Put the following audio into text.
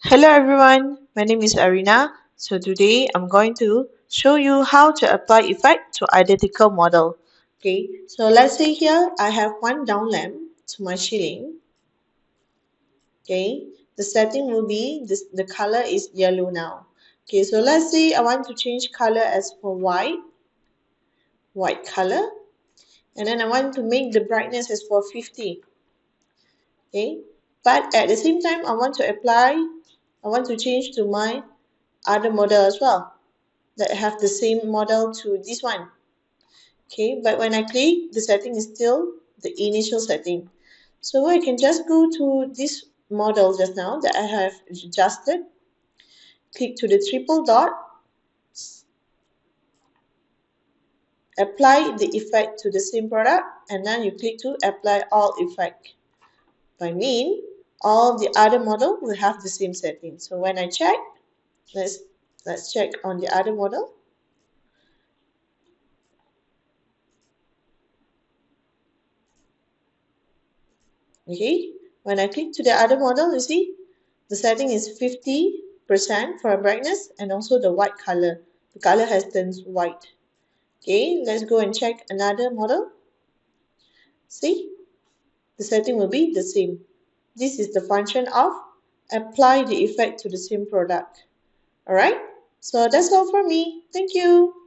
Hello everyone, my name is Arina. So today I'm going to show you how to apply effect to identical model. Okay, so let's say here I have one down lamp to my ceiling. Okay, the setting will be this, the color is yellow now. Okay, so let's say I want to change color as for white color, and then I want to make the brightness as for 50. Okay, but at the same time I want to change to my other model as well, that have the same model to this one. Okay, but when I click, the setting is still the initial setting. So I can just go to this model just now that I have adjusted, click to the triple dot, apply the effect to the same product, and then you click to apply all effect. By mean, all the other model will have the same setting. So when I check, let's check on the other model. Okay, when I click to the other model, you see the setting is 50% for brightness and also the white color. The color has turned white. Okay, let's go and check another model. See, the setting will be the same. This is the function of apply the effect to the same product. Alright, so that's all for me. Thank you.